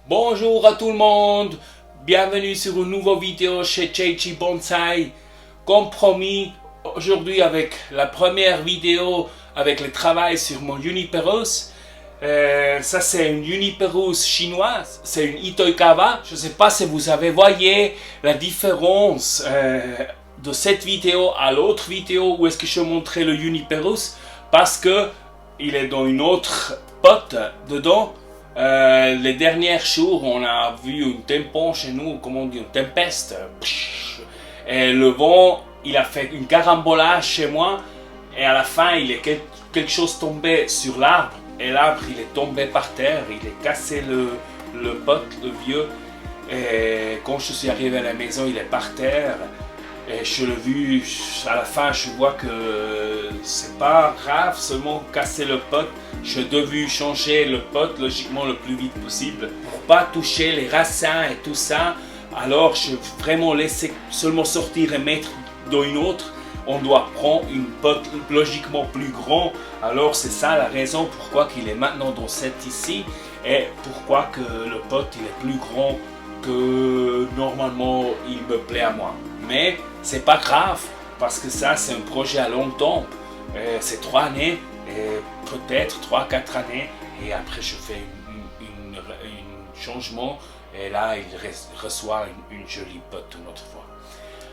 Bonjour à tout le monde, bienvenue sur une nouvelle vidéo chez Cheichi Bonsai. Comme promis, aujourd'hui avec la première vidéo avec le travail sur mon Juniperus. Ça c'est une Juniperus chinoise, c'est une Itoikawa. Je ne sais pas si vous avez voyé la différence de cette vidéo à l'autre vidéo où est-ce que je montrais le Juniperus, parce que il est dans une autre pote dedans. Les derniers jours, on a vu une tempête chez nous, comment on dit, une tempête. Et le vent, il a fait une carambolage chez moi. Et à la fin, il est quelque chose tombé sur l'arbre. Et l'arbre, il est tombé par terre. Il a cassé le pote, le vieux. Et quand je suis arrivé à la maison, il est par terre. Et je l'ai vu, à la fin, je vois que c'est pas grave, seulement casser le pot. Je devais changer le pot logiquement le plus vite possible pour pas toucher les racines et tout ça. Alors, je vais vraiment laisser seulement sortir et mettre dans une autre. On doit prendre une pot logiquement plus grand. Alors, c'est ça la raison pourquoi il est maintenant dans cette ici et pourquoi que le pot il est plus grand que normalement il me plaît à moi. Mais c'est pas grave parce que ça c'est un projet à long terme. C'est 3 années, peut-être 3-4 années, et après je fais un changement et là il reçoit une jolie pote une autre fois.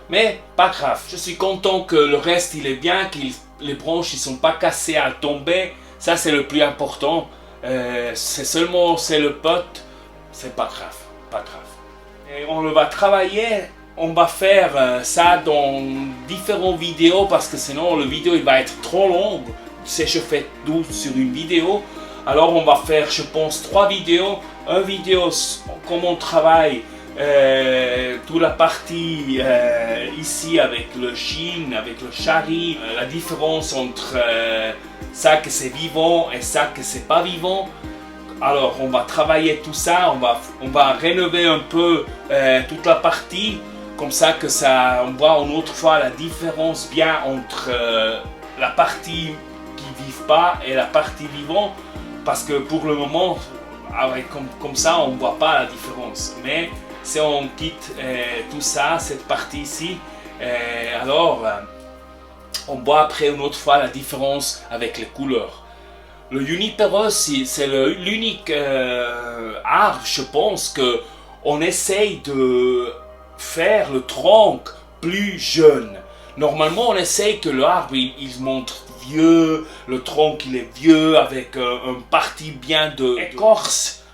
Mais pas grave, je suis content que le reste il est bien, que les branches ils sont pas cassées à tomber. Ça c'est le plus important. C'est seulement le pote, c'est pas grave, pas grave. Et on va travailler. On va faire ça dans différentes vidéos parce que sinon le vidéo il va être trop long si je fais tout sur une vidéo. Alors on va faire, je pense, 3 vidéos. Une vidéo comment on travaille toute la partie ici avec le chine, avec le chari, la différence entre ça que c'est vivant et ça que c'est pas vivant. Alors on va travailler tout ça, on va rénover un peu toute la partie. Comme ça que on voit une autre fois la différence bien entre la partie qui ne vit pas et la partie vivante. Parce que pour le moment, comme ça, on ne voit pas la différence. Mais si on quitte tout ça, cette partie ici, alors on voit après une autre fois la différence avec les couleurs. Le Juniperus, c'est l'unique arbre, je pense, qu'on essaye de faire le tronc plus jeune. Normalement, on essaye que l'arbre il montre vieux, le tronc il est vieux avec une partie bien d'écorce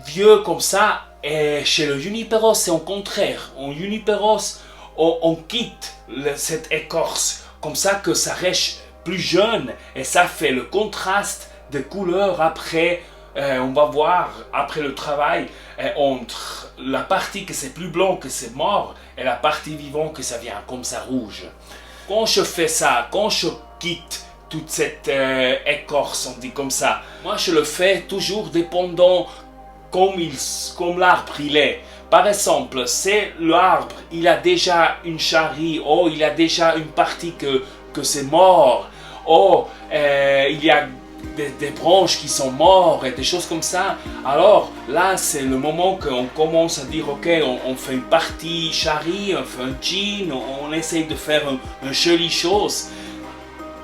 vieux comme ça. Et chez le Juniperus, c'est au contraire. En Juniperus, on quitte cette écorce comme ça que ça reste plus jeune et ça fait le contraste de couleurs après. On va voir après le travail entre la partie que c'est plus blanc, que c'est mort, et la partie vivante que ça vient comme ça rouge. Quand je fais ça, quand je quitte toute cette écorce, on dit comme ça, moi je le fais toujours dépendant comme l'arbre il est. Par exemple, si l'arbre il a déjà une charie, ou il a déjà une partie que c'est mort, ou il y a des branches qui sont mortes et des choses comme ça, alors là c'est le moment qu'on commence à dire ok, on fait une partie charie, on fait un jean, on essaye de faire une jolie chose.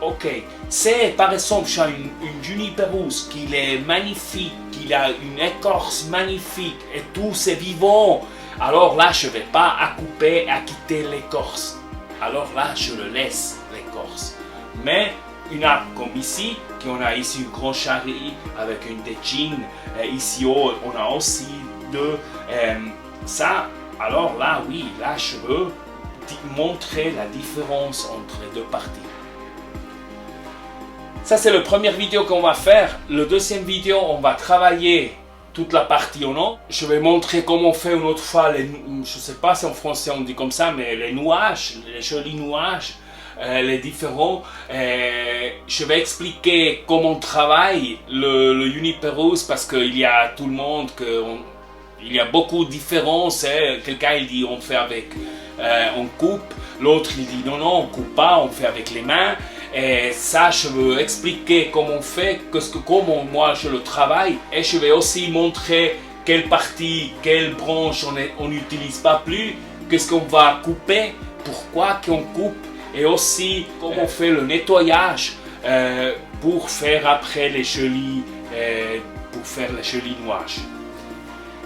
Ok, c'est par exemple j'ai une Juniperus qui est magnifique, qui a une écorce magnifique et tout c'est vivant, alors là je ne vais pas à couper, à quitter l'écorce, alors là je le laisse l'écorce. Mais une arbre comme ici, on a ici une grande charie avec une des jeans, ici haut on a aussi deux, ça, alors là oui, là je veux montrer la différence entre les deux parties. Ça c'est la première vidéo qu'on va faire. La deuxième vidéo on va travailler toute la partie au nom. Je vais montrer comment on fait une autre fois, je ne sais pas si en français on dit comme ça, mais les nuages, les jolis nuages. Les différents. Je vais expliquer comment on travaille le Juniperus parce qu'il y a tout le monde, il y a beaucoup de différences. Quelqu'un il dit on fait avec, on coupe, l'autre il dit non, on coupe pas, on fait avec les mains. Et ça, je veux expliquer comment on fait, comment moi je le travaille. Et je vais aussi montrer quelle partie, quelle branche on n'utilise pas plus, qu'est-ce qu'on va couper, pourquoi qu'on coupe, et aussi comment on fait le nettoyage pour faire après les chenilles, pour faire les chenilles.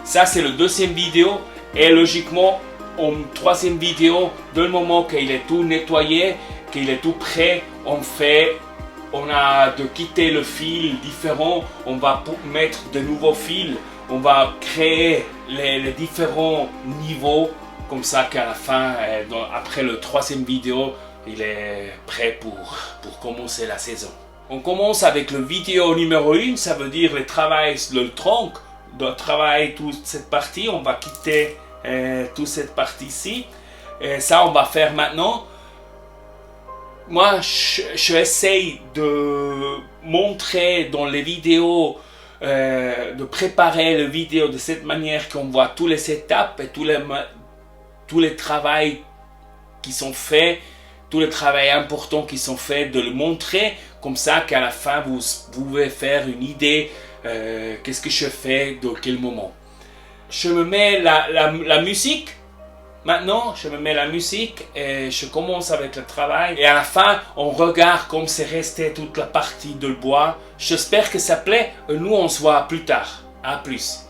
Ça c'est le deuxième vidéo, et logiquement en troisième vidéo, dès le moment qu'il est tout nettoyé, qu'il est tout prêt, on a de quitter le fil différent, on va mettre de nouveaux fils, on va créer les différents niveaux, comme ça qu'à la fin, après le troisième vidéo, il est prêt pour commencer la saison. On commence avec le vidéo numéro 1, ça veut dire le travail, le tronc, de travailler toute cette partie, on va quitter toute cette partie-ci. Ça, on va faire maintenant. Moi, je essaye de montrer dans les vidéos, de préparer les vidéos de cette manière qu'on voit tous les étapes et tous les travaux qui sont faits, tous les travaux importants qui sont faits, de le montrer comme ça qu'à la fin vous pouvez faire une idée qu'est-ce que je fais dans quel moment. Je me mets la musique. Maintenant, je me mets la musique et je commence avec le travail. Et à la fin, on regarde comme c'est resté toute la partie de bois. J'espère que ça plaît. Nous, on se voit plus tard. À plus.